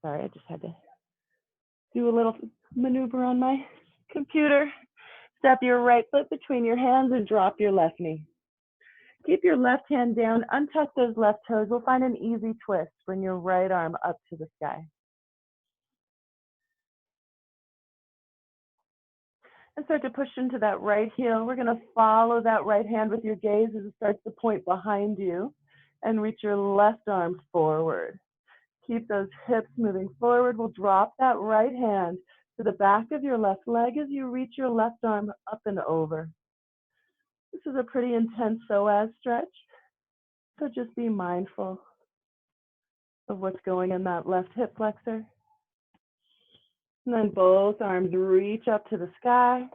Sorry, I just had to do a little maneuver on my computer. Step your right foot between your hands and drop your left knee. Keep your left hand down, untuck those left toes. We'll find an easy twist. Bring your right arm up to the sky. And start to push into that right heel. We're gonna follow that right hand with your gaze as it starts to point behind you and reach your left arm forward. Keep those hips moving forward. We'll drop that right hand to the back of your left leg as you reach your left arm up and over. This is a pretty intense psoas stretch, so just be mindful of what's going in that left hip flexor. And then both arms reach up to the sky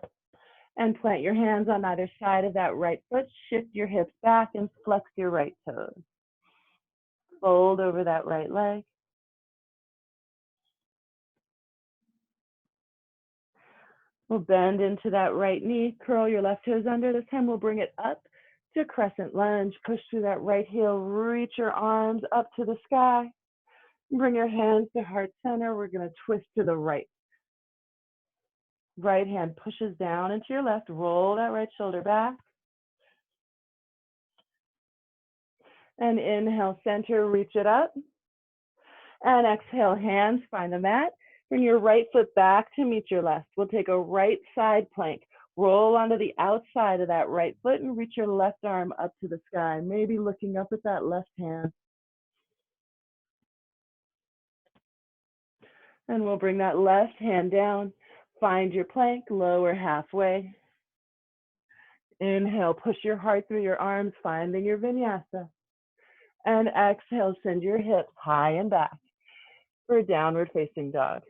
and plant your hands on either side of that right foot. Shift your hips back and flex your right toes. Fold over that right leg. We'll bend into that right knee, curl your left toes under. This time we'll bring it up to crescent lunge. Push through that right heel, reach your arms up to the sky. Bring your hands to heart center. We're gonna twist to the right. Right hand pushes down into your left. Roll that right shoulder back. And inhale, center, reach it up. And exhale, hands find the mat. Bring your right foot back to meet your left. We'll take a right side plank. Roll onto the outside of that right foot and reach your left arm up to the sky, maybe looking up at that left hand. And we'll bring that left hand down. Find your plank, lower halfway. Inhale, push your heart through your arms, finding your vinyasa. And exhale, send your hips high and back for a downward facing dog.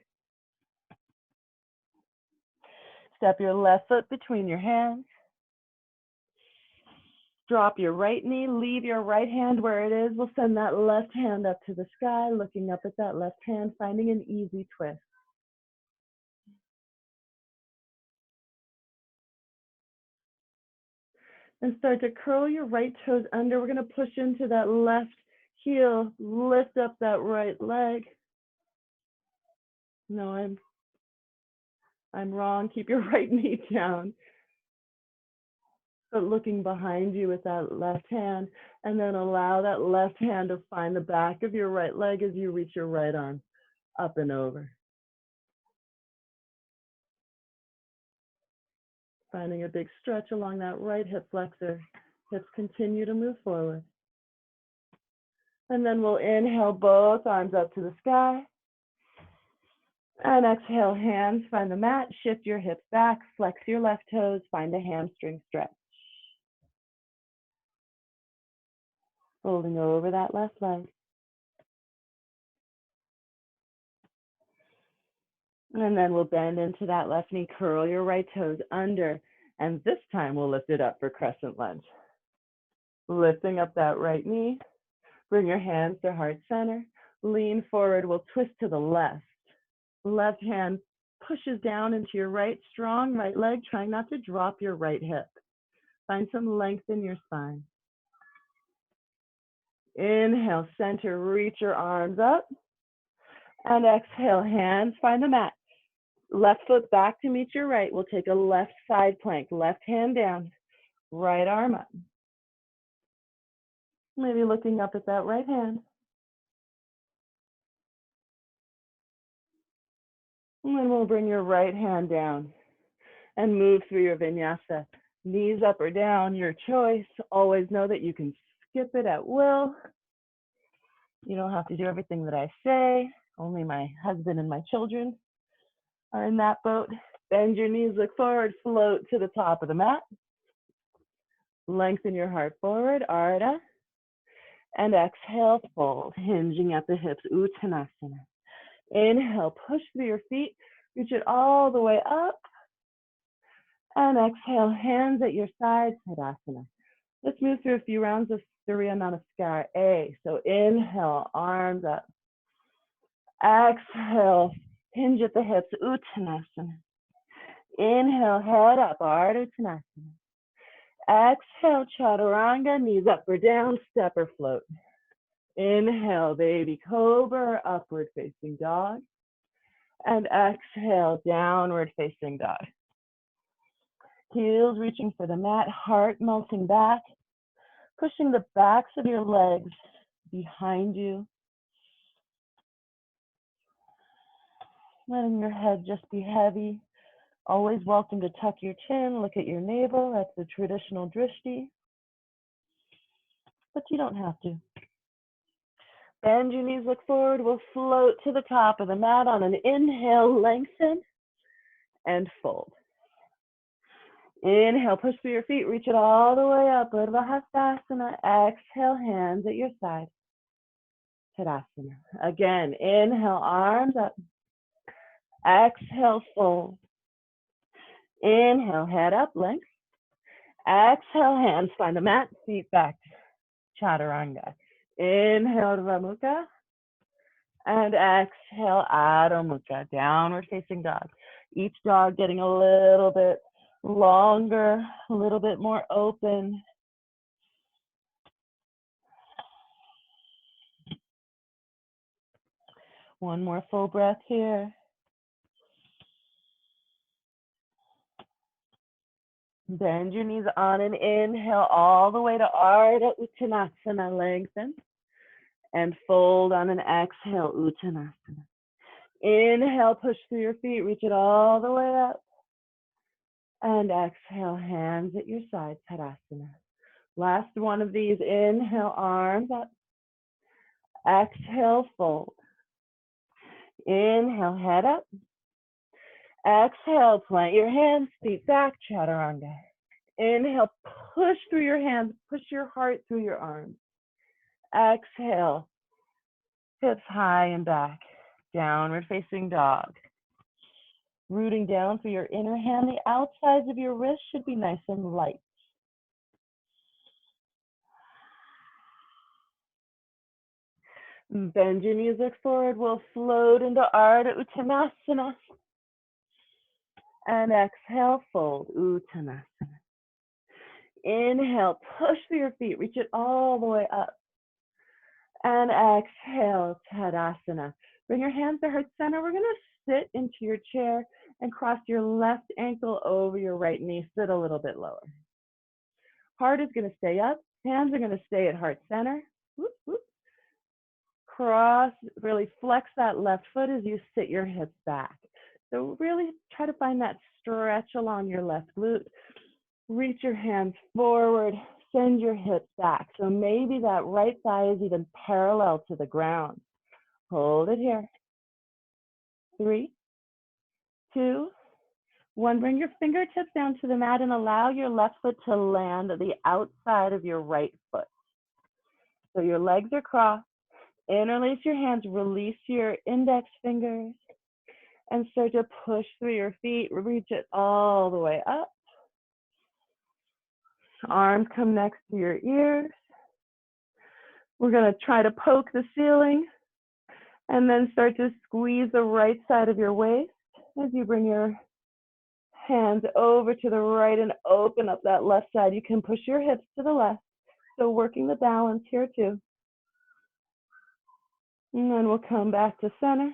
Step your left foot between your hands. Drop your right knee, leave your right hand where it is. We'll send that left hand up to the sky, looking up at that left hand, finding an easy twist. And start to curl your right toes under. We're gonna push into that left heel, lift up that right leg. No, I'm wrong. Keep your right knee down. But looking behind you with that left hand, and then allow that left hand to find the back of your right leg as you reach your right arm up and over. Finding a big stretch along that right hip flexor. Hips continue to move forward. And then we'll inhale both arms up to the sky. And exhale, hands find the mat. Shift your hips back, flex your left toes, find a hamstring stretch. Folding over that left leg. And then we'll bend into that left knee, curl your right toes under, and this time we'll lift it up for crescent lunge. Lifting up that right knee, bring your hands to heart center, lean forward, we'll twist to the left. Left hand pushes down into your right, strong right leg, trying not to drop your right hip. Find some length in your spine. Inhale, center, reach your arms up. And exhale, hands find the mat. Left foot back to meet your right. We'll take a left side plank, left hand down, right arm up. Maybe looking up at that right hand. And then we'll bring your right hand down and move through your vinyasa. Knees up or down, your choice. Always know that you can skip it at will. You don't have to do everything that I say. Only my husband and my children are in that boat. Bend your knees, look forward, float to the top of the mat. Lengthen your heart forward, Ardha. And exhale, fold, hinging at the hips, Uttanasana. Inhale, push through your feet, reach it all the way up. And exhale, hands at your sides, Tadasana. Let's move through a few rounds of Surya Namaskar. So inhale, arms up. Exhale, hinge at the hips, Uttanasana. Inhale, head up, Ardha Uttanasana. Exhale, Chaturanga, knees up or down, step or float. Inhale, baby cobra, upward facing dog. And exhale, downward facing dog. Heels reaching for the mat, heart melting back, pushing the backs of your legs behind you. Letting your head just be heavy. Always welcome to tuck your chin, look at your navel. That's the traditional drishti. But you don't have to. Bend your knees, look forward. We'll float to the top of the mat on an inhale, lengthen and fold. Inhale, push through your feet, reach it all the way up. Urdhva Hastasana. Exhale, hands at your side. Tadasana. Again, inhale, arms up. Exhale, fold. Inhale, head up, length. Exhale, hands find the mat, feet back. Chaturanga. Inhale, Urdhva Mukha. And exhale, Adho Mukha, downward facing dog. Each dog getting a little bit longer, a little bit more open. One more full breath here. Bend your knees on an inhale all the way to Ardha Uttanasana, lengthen. And fold on an exhale, Uttanasana. Inhale, push through your feet, reach it all the way up. And exhale, hands at your side, Tadasana. Last one of these, inhale, arms up. Exhale, fold. Inhale, head up. Exhale, plant your hands, feet back, Chaturanga. Inhale, push through your hands, push your heart through your arms. Exhale, hips high and back, downward facing dog. Rooting down through your inner hand, the outsides of your wrists should be nice and light. Bend your knees, look forward. We'll float into Ardha Uttanasana. And exhale, fold, Uttanasana. Inhale, push through your feet, reach it all the way up. And exhale, Tadasana. Bring your hands to heart center. We're gonna sit into your chair and cross your left ankle over your right knee. Sit a little bit lower. Heart is gonna stay up. Hands are gonna stay at heart center. Whoop, whoop. Cross, really flex that left foot as you sit your hips back. So really try to find that stretch along your left glute. Reach your hands forward, send your hips back. So maybe that right thigh is even parallel to the ground. Hold it here. 3, 2, 1. Bring your fingertips down to the mat and allow your left foot to land at the outside of your right foot. So your legs are crossed. Interlace your hands, release your index fingers, and start to push through your feet. Reach it all the way up. Arms come next to your ears. We're going to try to poke the ceiling and then start to squeeze the right side of your waist as you bring your hands over to the right and open up that left side. You can push your hips to the left. So working the balance here too. And then we'll come back to center.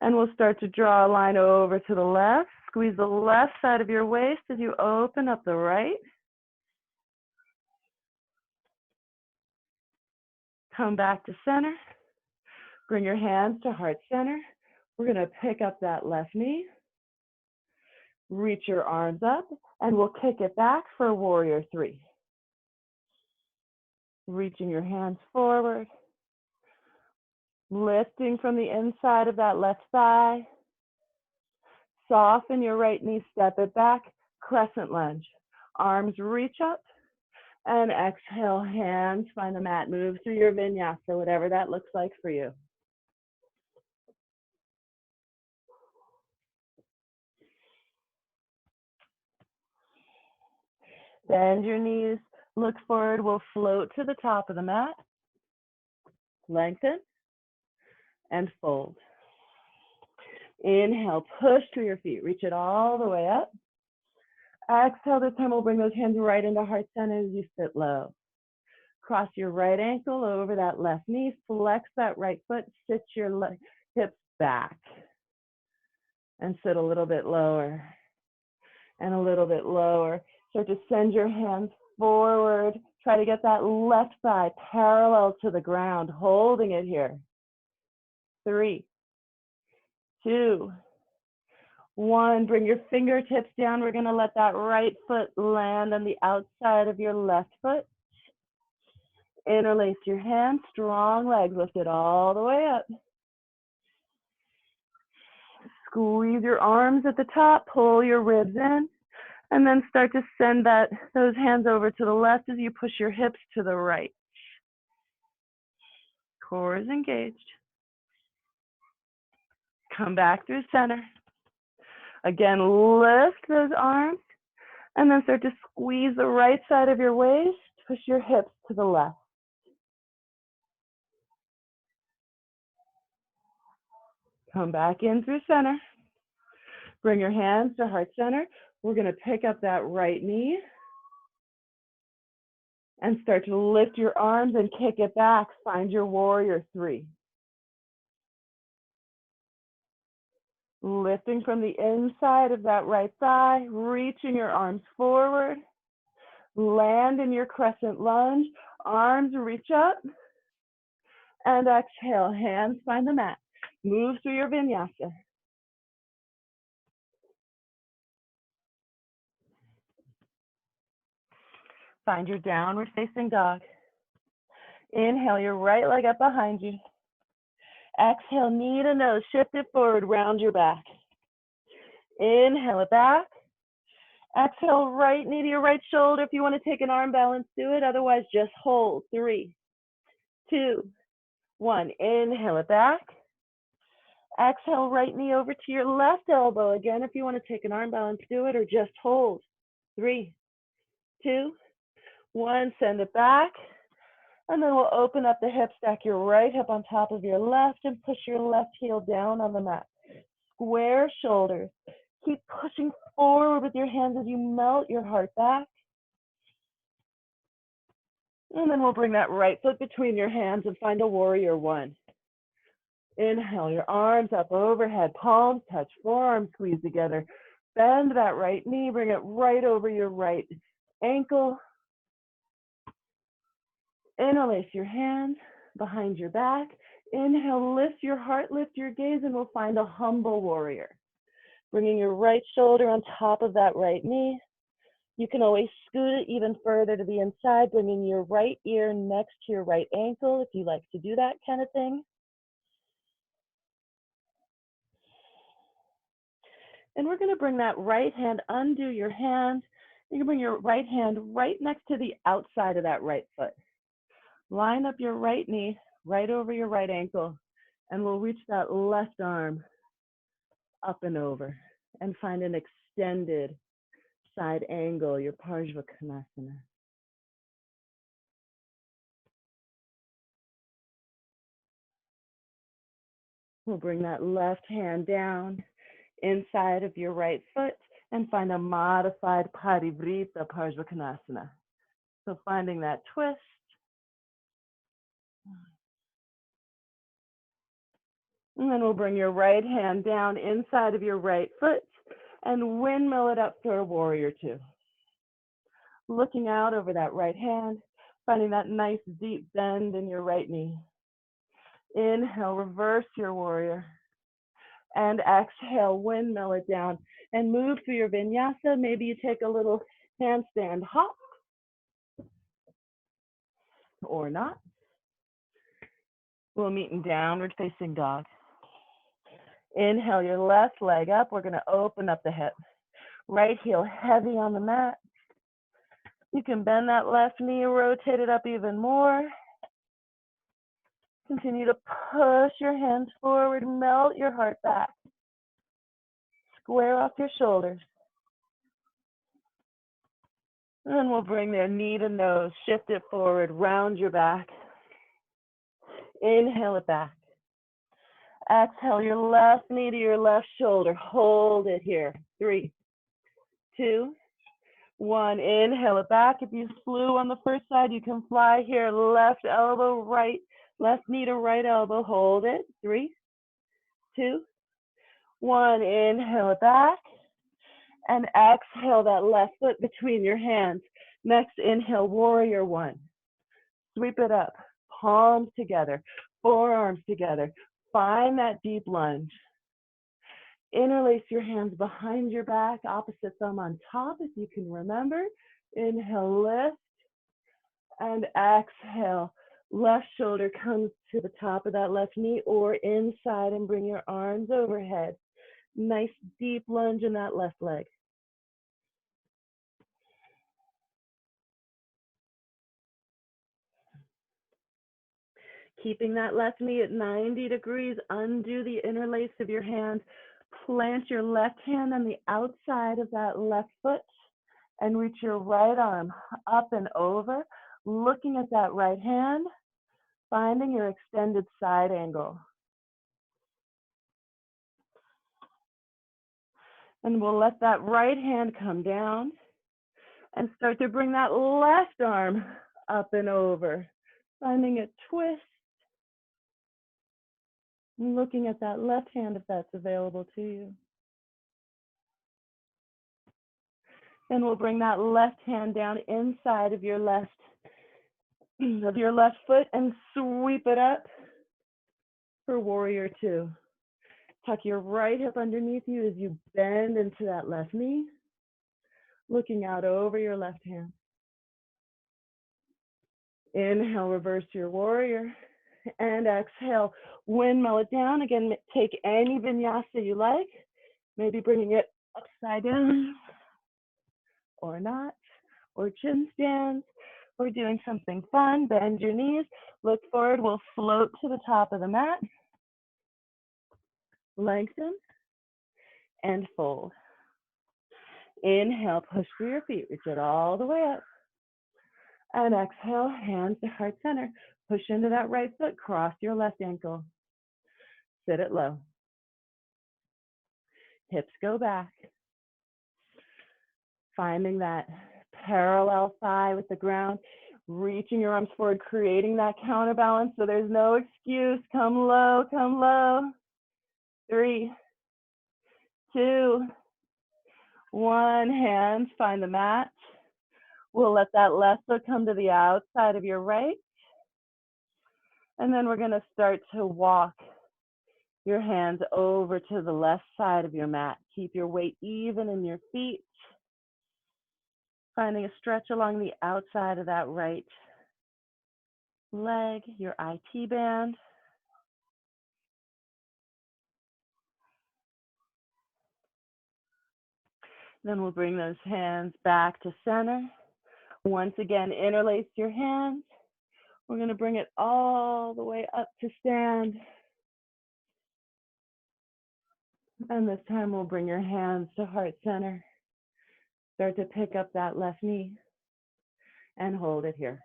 And we'll start to draw a line over to the left. Squeeze the left side of your waist as you open up the right. Come back to center. Bring your hands to heart center. We're going to pick up that left knee. Reach your arms up, and we'll kick it back for warrior 3. Reaching your hands forward. Lifting from the inside of that left thigh. Soften your right knee, step it back, crescent lunge. Arms reach up, and exhale, hands find the mat. Move through your vinyasa, whatever that looks like for you. Bend your knees, look forward. We'll float to the top of the mat. Lengthen and fold. Inhale, push through your feet. Reach it all the way up. Exhale, this time we'll bring those hands right into heart center as you sit low. cross your right ankle over that left knee, flex that right foot, sit your hips back, and sit a little bit lower, and a little bit lower. Start to send your hands forward. Try to get that left thigh parallel to the ground, holding it here. 3, 2, 1. Bring your fingertips down. We're going to let that right foot land on the outside of your left foot. Interlace your hands, strong legs lifted all the way up. Squeeze your arms at the top, pull your ribs in, and then start to send those hands over to the left as you push your hips to the right. Core is engaged. Come back through center. Again, lift those arms, and then start to squeeze the right side of your waist, push your hips to the left. Come back in through center. Bring your hands to heart center. We're going to pick up that right knee and start to lift your arms and kick it back. Find your warrior 3. Lifting from the inside of that right thigh, reaching your arms forward. Land in your crescent lunge. Arms reach up. And exhale, hands find the mat. Move through your vinyasa. Find your downward facing dog. Inhale your right leg up behind you. Exhale, knee to nose, shift it forward, round your back. Inhale it back. Exhale, right knee to your right shoulder. If you want to take an arm balance, do it. Otherwise, just hold. 3, 2, 1. Inhale it back. Exhale, right knee over to your left elbow. Again, if you want to take an arm balance, do it, or just hold. 3, 2, 1. Send it back. And then we'll open up the hip, stack your right hip on top of your left, and push your left heel down on the mat. Square shoulders. Keep pushing forward with your hands as you melt your heart back. And then we'll bring that right foot between your hands and find a warrior 1. Inhale, your arms up overhead, palms touch, forearms squeeze together. Bend that right knee, bring it right over your right ankle. Interlace your hands behind your back. Inhale, lift your heart, lift your gaze, and we'll find a humble warrior. Bringing your right shoulder on top of that right knee. You can always scoot it even further to the inside, bringing your right ear next to your right ankle if you like to do that kind of thing. And we're going to bring that right hand, undo your hand. You can bring your right hand right next to the outside of that right foot. Line up your right knee right over your right ankle, and we'll reach that left arm up and over and find an extended side angle, your Parshvakonasana. We'll bring that left hand down inside of your right foot and find a modified Parivrita Parshvakonasana. So finding that twist. And then we'll bring your right hand down inside of your right foot and windmill it up for a warrior 2. Looking out over that right hand, finding that nice deep bend in your right knee. Inhale, reverse your warrior. And exhale, windmill it down and move through your vinyasa. Maybe you take a little handstand hop or not. We'll meet in downward facing dog. Inhale your left leg up. We're going to open up the hip. Right heel heavy on the mat. You can bend that left knee, rotate it up even more. Continue to push your hands forward, melt your heart back. Square off your shoulders. And then we'll bring their knee to nose, shift it forward, round your back. Inhale it back. Exhale your left knee to your left shoulder. Hold it here. 3, 2, 1, inhale it back. If you flew on the first side, you can fly here. Left elbow, right, left knee to right elbow. Hold it. 3, 2, 1. Inhale it back. And exhale that left foot between your hands. Next, inhale, warrior 1. Sweep it up. Palms together. Forearms together. Find that deep lunge. Interlace your hands behind your back, opposite thumb on top if you can remember. Inhale, lift, and exhale. Left shoulder comes to the top of that left knee or inside and bring your arms overhead. Nice deep lunge in that left leg. Keeping that left knee at 90 degrees, undo the interlace of your hands. Plant your left hand on the outside of that left foot and reach your right arm up and over, looking at that right hand, finding your extended side angle. And we'll let that right hand come down and start to bring that left arm up and over, finding a twist, and looking at that left hand if that's available to you. Then we'll bring that left hand down inside of your left foot and sweep it up for warrior 2. Tuck your right hip underneath you as you bend into that left knee, looking out over your left hand. Inhale, reverse your warrior, and exhale, windmill it down. Again, take any vinyasa you like, maybe bringing it upside down, or not, or chin stands, or doing something fun. Bend your knees, look forward, we'll float to the top of the mat, lengthen, and fold. Inhale, push through your feet, reach it all the way up. And exhale, hands to heart center. Push into that right foot, cross your left ankle. Sit it low. Hips go back. Finding that parallel thigh with the ground, reaching your arms forward, creating that counterbalance so there's no excuse. Come low, come low. 3, 2, 1. Hands find the mat. We'll let that left foot come to the outside of your right. And then we're going to start to walk your hands over to the left side of your mat. Keep your weight even in your feet. Finding a stretch along the outside of that right leg, your IT band. Then we'll bring those hands back to center. Once again, interlace your hands. We're going to bring it all the way up to stand. And this time we'll bring your hands to heart center. Start to pick up that left knee and hold it here.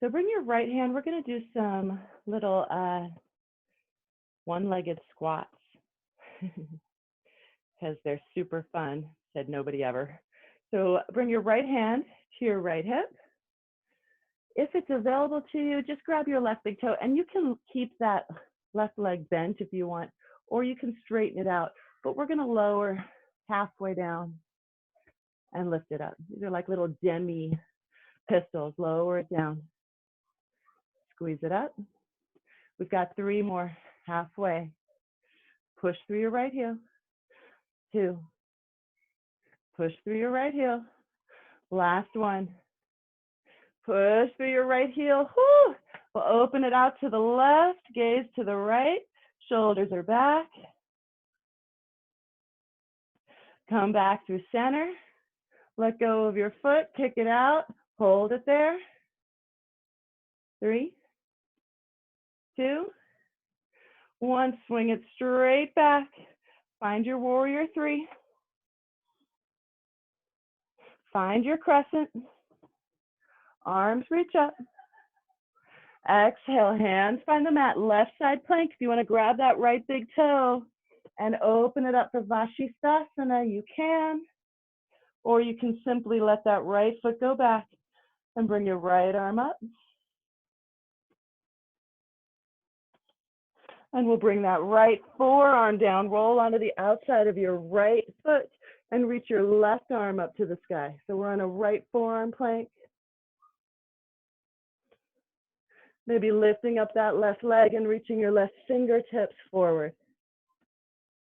So bring your right hand. We're going to do some little one-legged squats because they're super fun, said nobody ever. So bring your right hand to your right hip. If it's available to you, just grab your left big toe, and you can keep that left leg bent if you want, or you can straighten it out. But we're going to lower halfway down and lift it up. These are like little demi pistols. Lower it down. Squeeze it up. We've got 3 more. Halfway. Push through your right heel. 2. Push through your right heel. Last one. Push through your right heel. Whew. We'll open it out to the left, gaze to the right, shoulders are back. Come back through center. Let go of your foot, kick it out, hold it there. 3, 2, 1, swing it straight back. Find your warrior 3. Find your crescent. Arms reach up. Exhale, hands find the mat. Left side plank. If you want to grab that right big toe and open it up for Vashisthasana. You can, or you can simply let that right foot go back and bring your right arm up. And we'll bring that right forearm down, roll onto the outside of your right foot, and reach your left arm up to the sky. So we're on a right forearm plank. Maybe lifting up that left leg and reaching your left fingertips forward.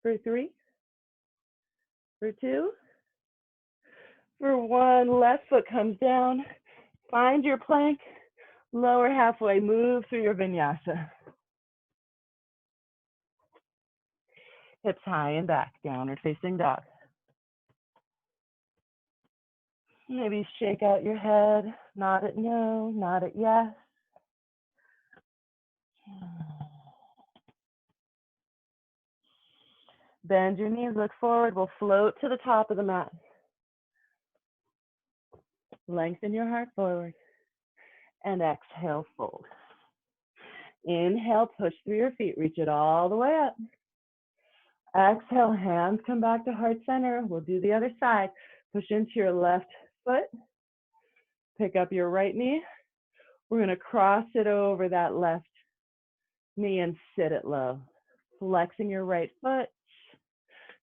For 3, for 2, for 1, left foot comes down. Find your plank, lower halfway, move through your vinyasa. Hips high and back, downward facing dog. Maybe shake out your head, nod at no, nod at yes. Bend your knees, look forward. We'll float to the top of the mat. Lengthen your heart forward. And exhale, fold. Inhale, push through your feet. Reach it all the way up. Exhale, hands come back to heart center. We'll do the other side. Push into your left foot. Pick up your right knee. We're going to cross it over that left knee and sit it low. Flexing your right foot.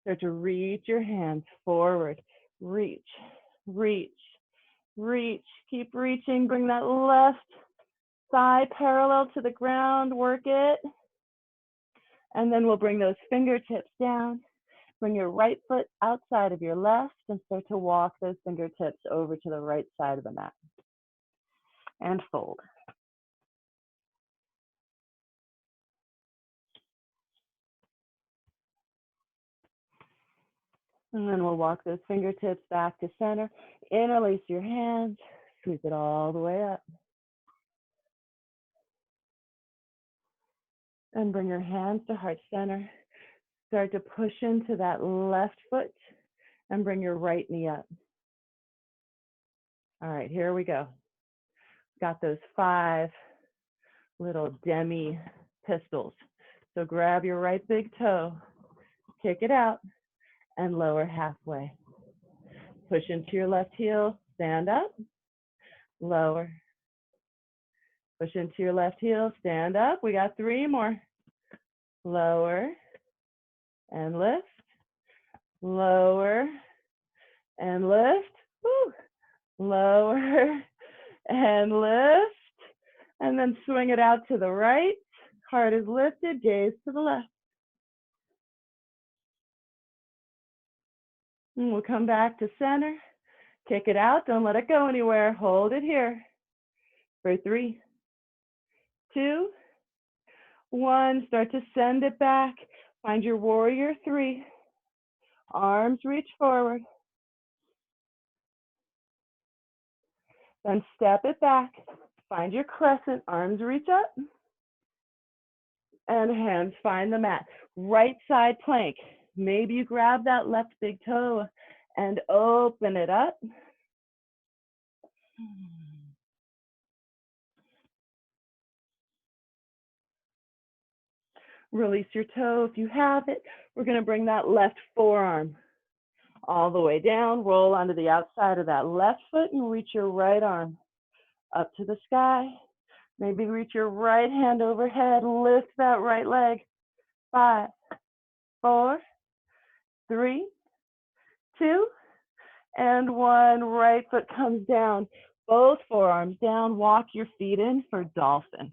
Start to reach your hands forward. Reach, reach, reach. Keep reaching. Bring that left thigh parallel to the ground. Work it. And then we'll bring those fingertips down. Bring your right foot outside of your left and start to walk those fingertips over to the right side of the mat. And fold. And then we'll walk those fingertips back to center. Interlace your hands. Sweep it all the way up. And bring your hands to heart center. Start to push into that left foot and bring your right knee up. All right, here we go. Got those 5 little demi pistols. So grab your right big toe, kick it out, and lower halfway. Push into your left heel, stand up, lower. Push into your left heel, stand up. We got 3 more. Lower and lift, lower and lift, woo. Lower and lift, and then swing it out to the right. Heart is lifted, gaze to the left. And we'll come back to center. Kick it out, don't let it go anywhere. Hold it here for 3, 2, 1. Start to send it back. Find your warrior 3. Arms reach forward. Then step it back. Find your crescent. Arms reach up. And hands find the mat. Right side plank. Maybe you grab that left big toe and open it up. Release your toe if you have it. We're going to bring that left forearm all the way down. Roll onto the outside of that left foot and reach your right arm up to the sky. Maybe reach your right hand overhead. Lift that right leg. 5, 4, 3, 2, and 1. Right foot comes down. Both forearms down. Walk your feet in for dolphin.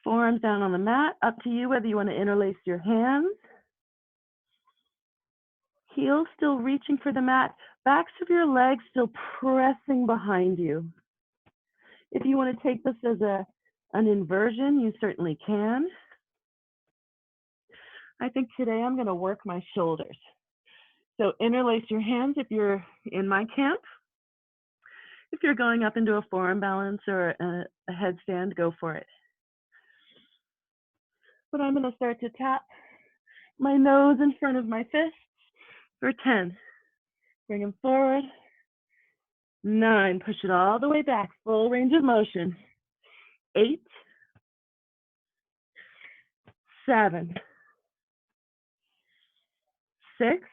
Forearms down on the mat. Up to you whether you want to interlace your hands. Heels still reaching for the mat. Backs of your legs still pressing behind you. If you want to take this as an inversion, you certainly can. I think today I'm going to work my shoulders. So interlace your hands if you're in my camp. If you're going up into a forearm balance or a headstand, go for it. But I'm going to start to tap my nose in front of my fists for 10. Bring them forward. 9. Push it all the way back. Full range of motion. 8. 7, 6,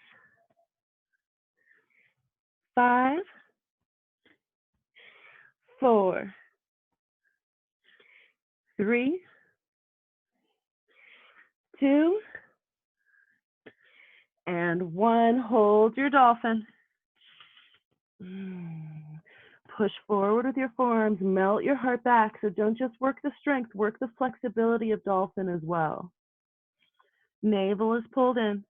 5, 4, 3, 2, and 1. Hold your dolphin. Push forward with your forearms, melt your heart back. So don't just work the strength, work the flexibility of dolphin as well. Navel is pulled in.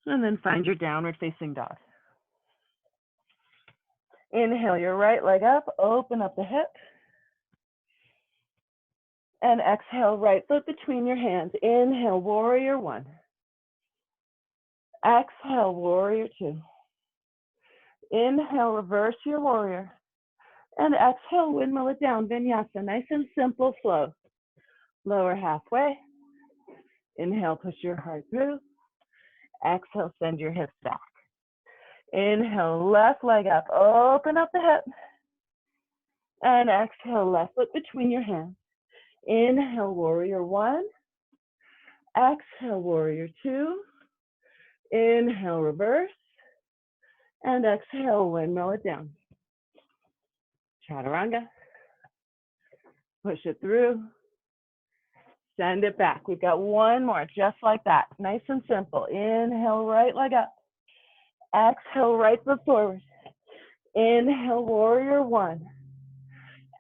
And then find your downward facing dog. Inhale your right leg up, open up the hip. And exhale, right foot between your hands. Inhale, warrior 1. Exhale, warrior 2. Inhale, reverse your warrior. And exhale, windmill it down, vinyasa. Nice and simple flow. Lower halfway. Inhale, push your heart through. Exhale, send your hips back. Inhale, left leg up, open up the hip. And exhale, left foot between your hands. Inhale, warrior 1. Exhale, warrior 2. Inhale, reverse. And exhale, windmill it down. Chaturanga. Push it through. Send it back. We've got one more, just like that. Nice and simple. Inhale, right leg up. Exhale, right foot forward. Inhale, warrior 1.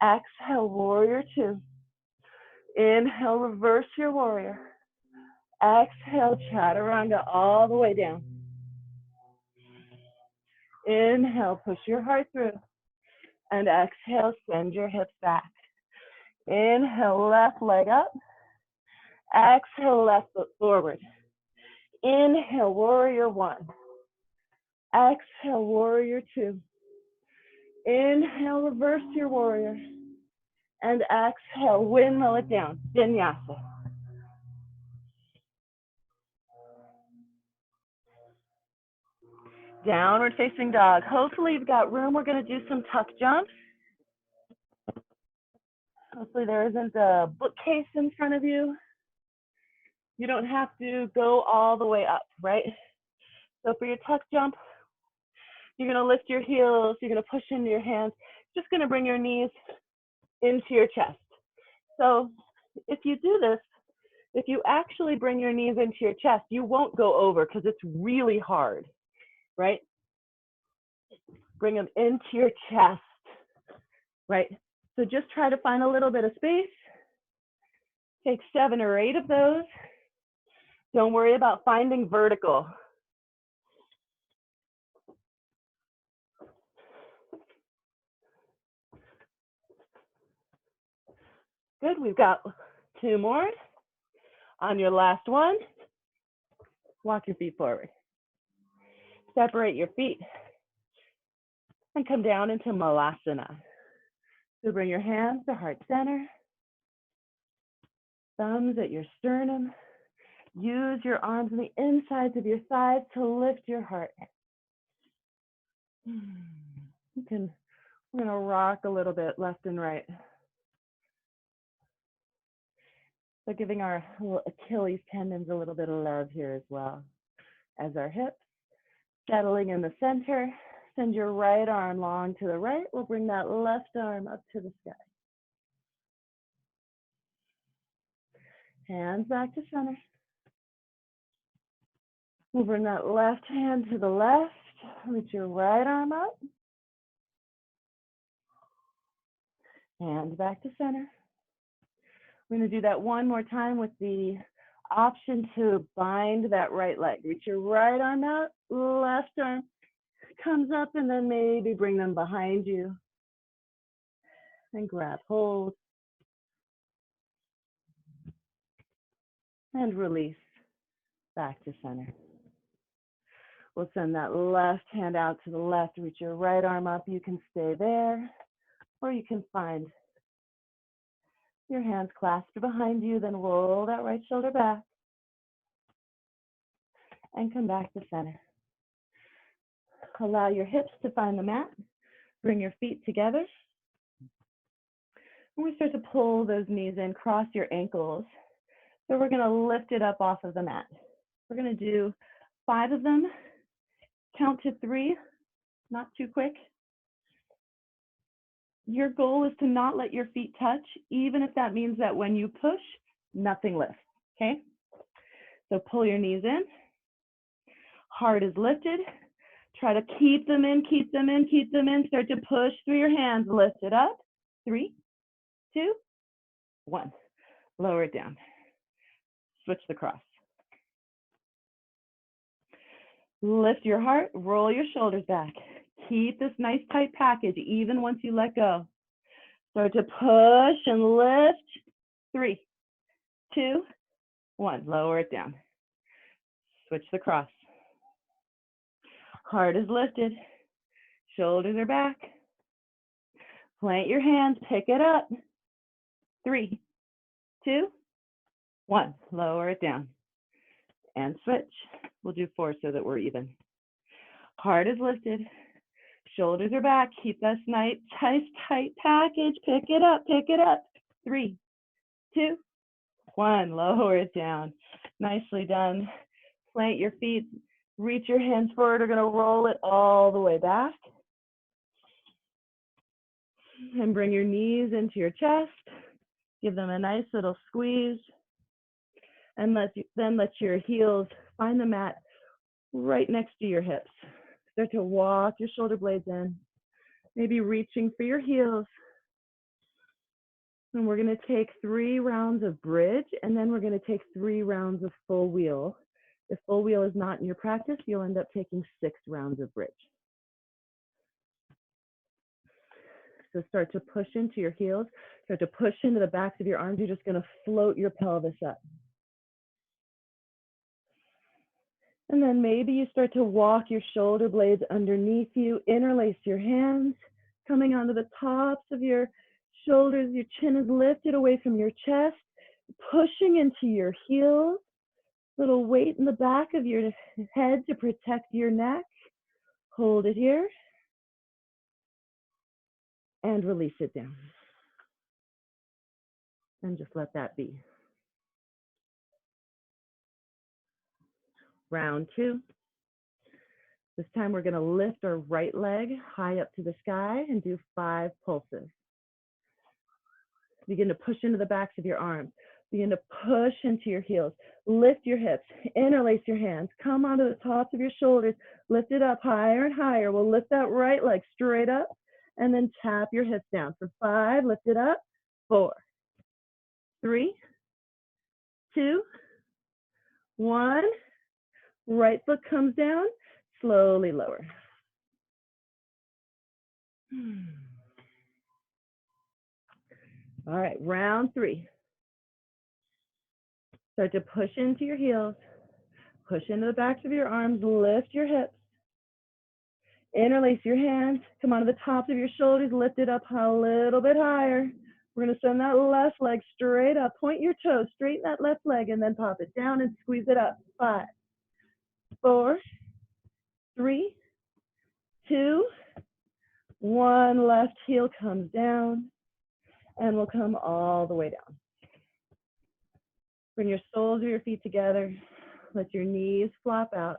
Exhale, warrior 2. Inhale, reverse your warrior. Exhale, chaturanga all the way down. Inhale, push your heart through. And exhale, send your hips back. Inhale, left leg up. Exhale, left foot forward. Inhale, warrior 1. Exhale, warrior 2. Inhale, reverse your warrior. And exhale, windmill it down, vinyasa. Downward facing dog. Hopefully you've got room. We're going to do some tuck jumps. Hopefully there isn't a bookcase in front of you. You don't have to go all the way up, right? So for your tuck jump, you're going to lift your heels. You're going to push into your hands. Just going to bring your knees into your chest. So if you do this, if you actually bring your knees into your chest, you won't go over because it's really hard, right? Bring them into your chest, right? So just try to find a little bit of space. Take 7 or 8 of those. Don't worry about finding vertical. Good, we've got 2 more. On your last one, walk your feet forward. Separate your feet and come down into Malasana. So bring your hands to heart center, thumbs at your sternum. Use your arms on the insides of your thighs to lift your heart. We're gonna rock a little bit left and right. So giving our little Achilles tendons a little bit of love here as well. As our hips settling in the center, send your right arm long to the right. We'll bring that left arm up to the sky. Hands back to center. We'll bring that left hand to the left. Reach your right arm up. Hands back to center. We're going to do that one more time with the option to bind that right leg. Reach your right arm out, left arm comes up, and then maybe bring them behind you. And grab hold. And release back to center. We'll send that left hand out to the left. Reach your right arm up. You can stay there, or you can find your hands clasped behind you, then roll that right shoulder back and come back to center. Allow your hips to find the mat. Bring your feet together. And we start to pull those knees in, cross your ankles. So we're going to lift it up off of the mat. We're going to do 5 of them. Count to 3, not too quick. Your goal is to not let your feet touch, even if that means that when you push, nothing lifts, okay? So pull your knees in. Heart is lifted. Try to keep them in, keep them in, keep them in. Start to push through your hands. Lift it up. 3, 2, 1. Lower it down. Switch the cross. Lift your heart, roll your shoulders back. Keep this nice tight package even once you let go. Start to push and lift. 3, 2, 1. Lower it down. Switch the cross. Heart is lifted. Shoulders are back. Plant your hands, pick it up. 3, 2, 1. Lower it down. And switch. We'll do 4 so that we're even. Heart is lifted. Shoulders are back. Keep this nice, tight package. Pick it up, pick it up. 3, 2, 1. Lower it down. Nicely done. Plant your feet. Reach your hands forward. We're going to roll it all the way back. And bring your knees into your chest. Give them a nice little squeeze. And then let your heels find the mat right next to your hips. Start to walk your shoulder blades in, maybe reaching for your heels. And we're going to take 3 rounds of bridge, and then we're going to take 3 rounds of full wheel. If full wheel is not in your practice, you'll end up taking 6 rounds of bridge. So start to push into your heels, start to push into the backs of your arms. You're just going to float your pelvis up. And then maybe you start to walk your shoulder blades underneath you, interlace your hands, coming onto the tops of your shoulders. Your chin is lifted away from your chest, pushing into your heels. Little weight in the back of your head to protect your neck. Hold it here. And release it down. And just let that be. Round 2. This time we're going to lift our right leg high up to the sky and do 5 pulses. Begin to push into the backs of your arms. Begin to push into your heels. Lift your hips. Interlace your hands. Come onto the tops of your shoulders. Lift it up higher and higher. We'll lift that right leg straight up and then tap your hips down. For 5, lift it up. 4, 3, 2, 1. Right foot comes down. Slowly lower. All right, round 3. Start to push into your heels. Push into the backs of your arms. Lift your hips. Interlace your hands. Come onto the tops of your shoulders. Lift it up a little bit higher. We're going to send that left leg straight up. Point your toes. Straighten that left leg and then pop it down and squeeze it up. 5, 4, 3, 2, 1. Left heel comes down. And we'll come all the way down. Bring your soles of your feet together. Let your knees flop out.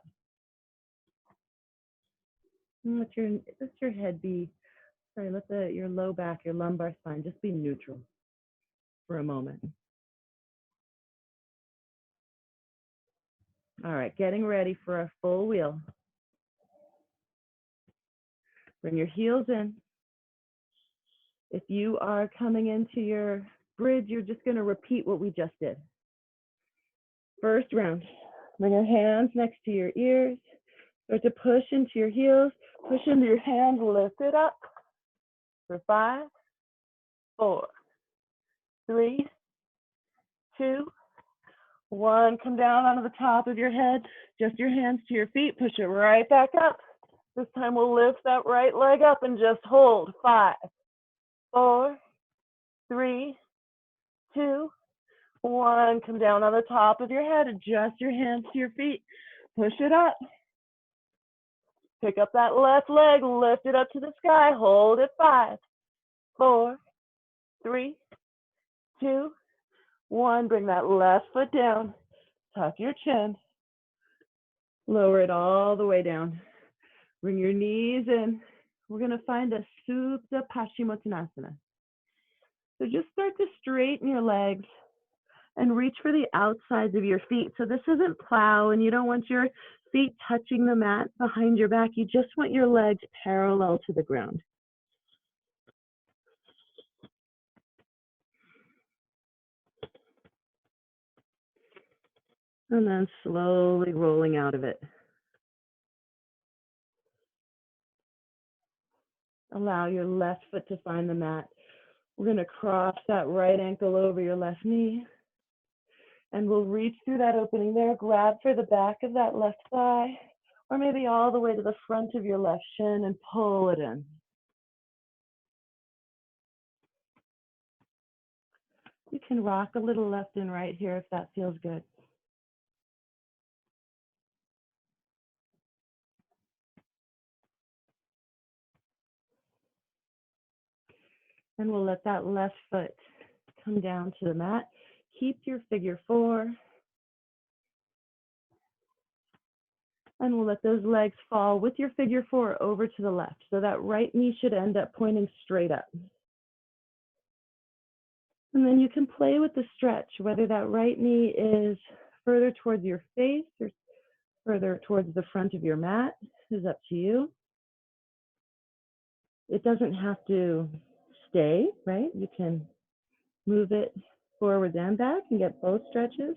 And let your head be, let your low back, your lumbar spine just be neutral for a moment. All right, getting ready for a full wheel. Bring your heels in. If you are coming into your bridge, you're just going to repeat what we just did. First round, bring your hands next to your ears. Start to push into your heels, push into your hands, lift it up. For 5, 4, 3, 2, 1. Come down onto the top of your head. Just your hands to your feet. Push it right back up. This time we'll lift that right leg up and just hold. 5, 4, 3, 2, 1. Come down on the top of your head. Adjust your hands to your feet. Push it up. Pick up that left leg. Lift it up to the sky. Hold it. 5, 4, 3, 2, 1. Bring that left foot down. Tuck your chin. Lower it all the way down. Bring your knees in. We're going to find a Supta Paschimottanasana. So just start to straighten your legs and reach for the outsides of your feet. So this isn't plow, and you don't want your feet touching the mat behind your back. You just want your legs parallel to the ground. And then slowly rolling out of it. Allow your left foot to find the mat. We're going to cross that right ankle over your left knee. And we'll reach through that opening there, grab for the back of that left thigh, or maybe all the way to the front of your left shin and pull it in. You can rock a little left and right here if that feels good. And we'll let that left foot come down to the mat. Keep your figure 4. And we'll let those legs fall with your figure 4 over to the left. So that right knee should end up pointing straight up. And then you can play with the stretch, whether that right knee is further towards your face or further towards the front of your mat is up to you. It doesn't have to stay, right? You can move it forward and back and get both stretches.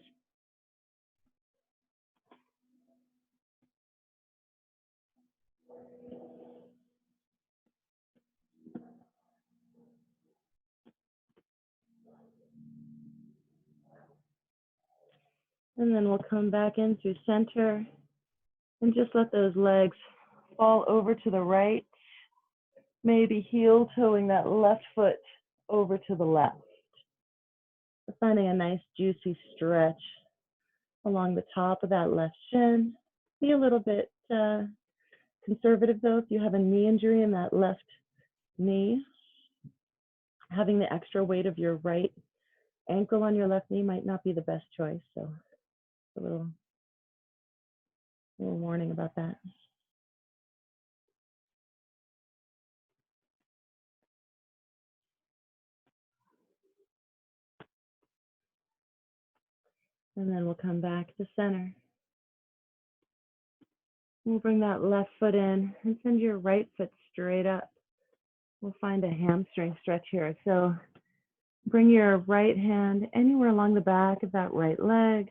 And then we'll come back in through center and just let those legs fall over to the right, maybe heel toeing that left foot over to the left. Finding a nice juicy stretch along the top of that left shin. Be a little bit conservative though. If you have a knee injury in that left knee, having the extra weight of your right ankle on your left knee might not be the best choice. So a little warning about that. And then we'll come back to center. We'll bring that left foot in and send your right foot straight up. We'll find a hamstring stretch here. So bring your right hand anywhere along the back of that right leg.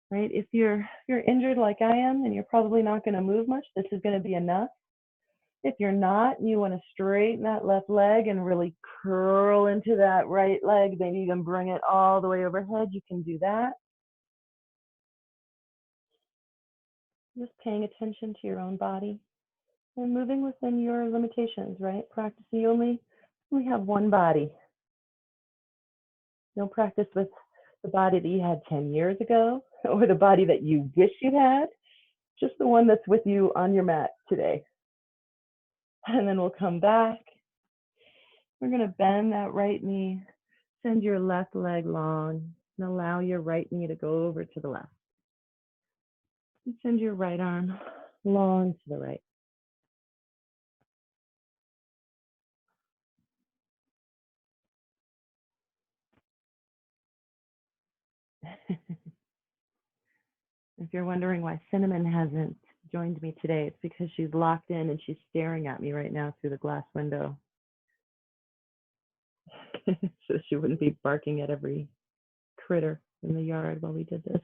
Right? If you're injured like I am, and you're probably not going to move much, this is going to be enough. If you're not, you want to straighten that left leg and really curl into that right leg. Maybe even bring it all the way overhead. You can do that. Just paying attention to your own body and moving within your limitations, right? Practicing, you only have one body. Don't practice with the body that you had 10 years ago or the body that you wish you had, just the one that's with you on your mat today. And then we'll come back. We're going to bend that right knee, send your left leg long, and allow your right knee to go over to the left. And send your right arm long to the right. If you're wondering why Cinnamon hasn't joined me today, it's because she's locked in and she's staring at me right now through the glass window. So she wouldn't be barking at every critter in the yard while we did this.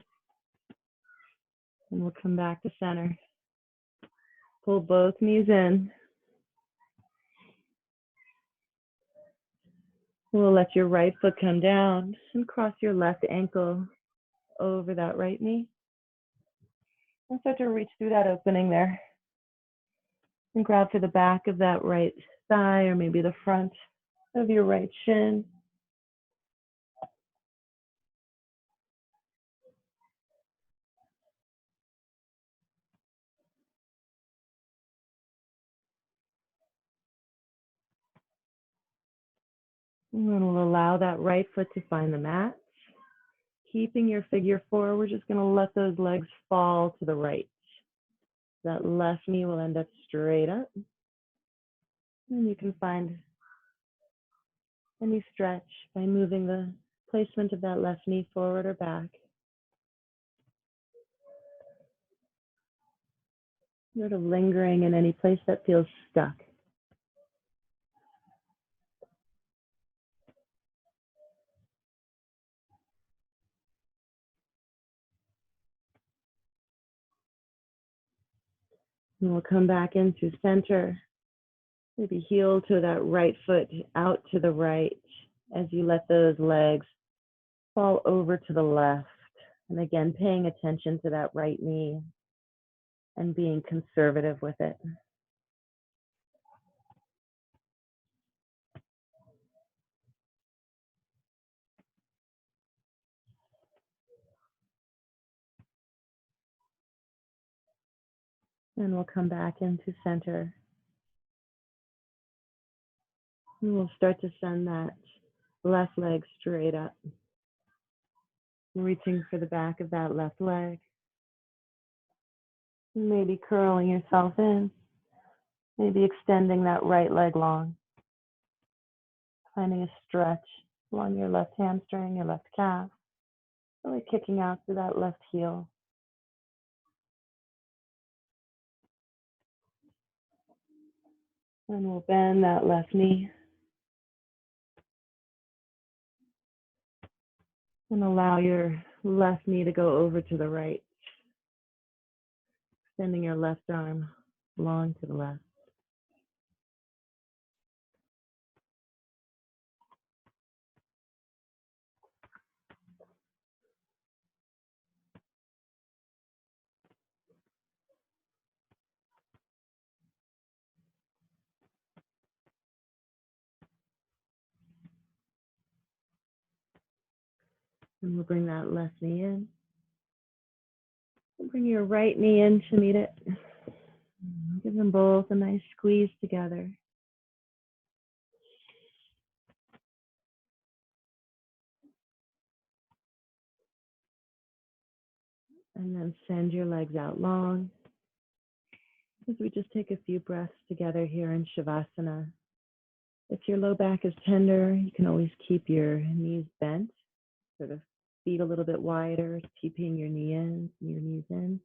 And we'll come back to center. Pull both knees in. We'll let your right foot come down and cross your left ankle over that right knee. And start to reach through that opening there. And grab for the back of that right thigh or maybe the front of your right shin. And then we'll allow that right foot to find the mat. Keeping your figure four, we're just going to let those legs fall to the right. That left knee will end up straight up. And you can find any stretch by moving the placement of that left knee forward or back. Sort of lingering in any place that feels stuck. And we'll come back into center. Maybe heel to that right foot out to the right as you let those legs fall over to the left. And again, paying attention to that right knee and being conservative with it. And we'll come back into center. And we'll start to send that left leg straight up. Reaching for the back of that left leg. Maybe curling yourself in. Maybe extending that right leg long. Finding a stretch along your left hamstring, your left calf. Really kicking out through that left heel. And we'll bend that left knee. And allow your left knee to go over to the right. Extending your left arm long to the left. And we'll bring that left knee in. We'll bring your right knee in to meet it. Give them both a nice squeeze together. And then send your legs out long. As we just take a few breaths together here in Shavasana. If your low back is tender, you can always keep your knees bent, sort of feet a little bit wider, keeping your knees in.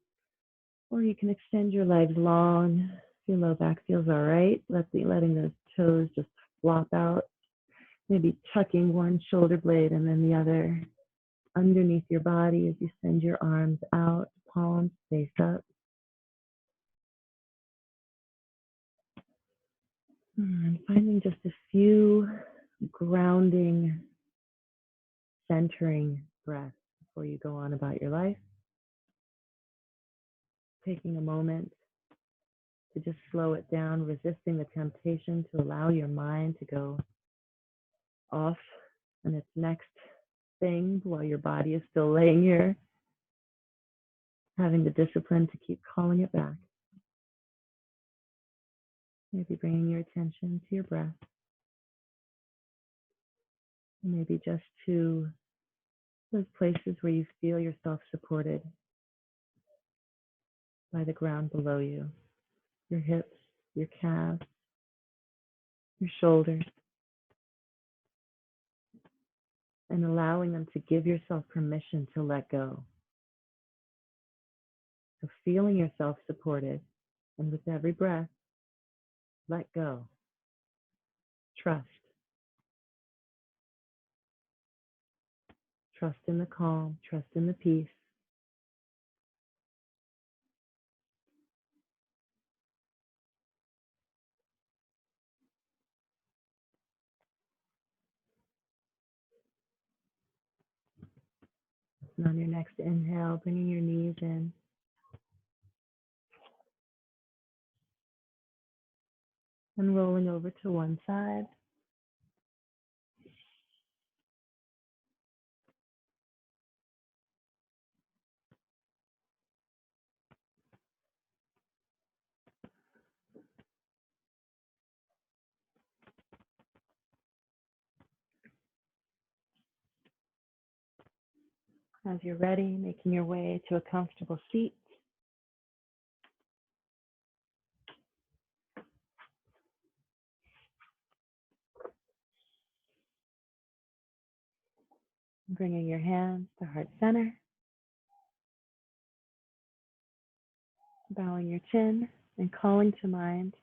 Or you can extend your legs long. If your low back feels all right, letting those toes just flop out. Maybe tucking one shoulder blade and then the other underneath your body as you send your arms out, palms face up. And finding just a few grounding, centering breaths before you go on about your life. Taking a moment to just slow it down, resisting the temptation to allow your mind to go off on its next thing while your body is still laying here. Having the discipline to keep calling it back. Maybe bringing your attention to your breath. Maybe just to those places where you feel yourself supported by the ground below you. Your hips, your calves, your shoulders. And allowing them to give yourself permission to let go. So feeling yourself supported. And with every breath, let go. Trust. Trust in the calm. Trust in the peace. And on your next inhale, bringing your knees in. And rolling over to one side. As you're ready, making your way to a comfortable seat. Bringing your hands to heart center, bowing your chin and calling to mind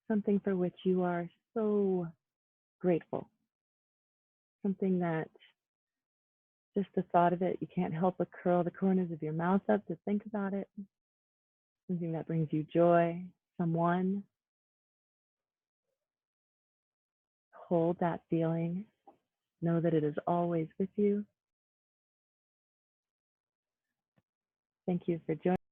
something for which you are so grateful. Something that just the thought of it, you can't help but curl the corners of your mouth up to think about it. Something that brings you joy, someone. Hold that feeling. Know that it is always with you. Thank you for joining.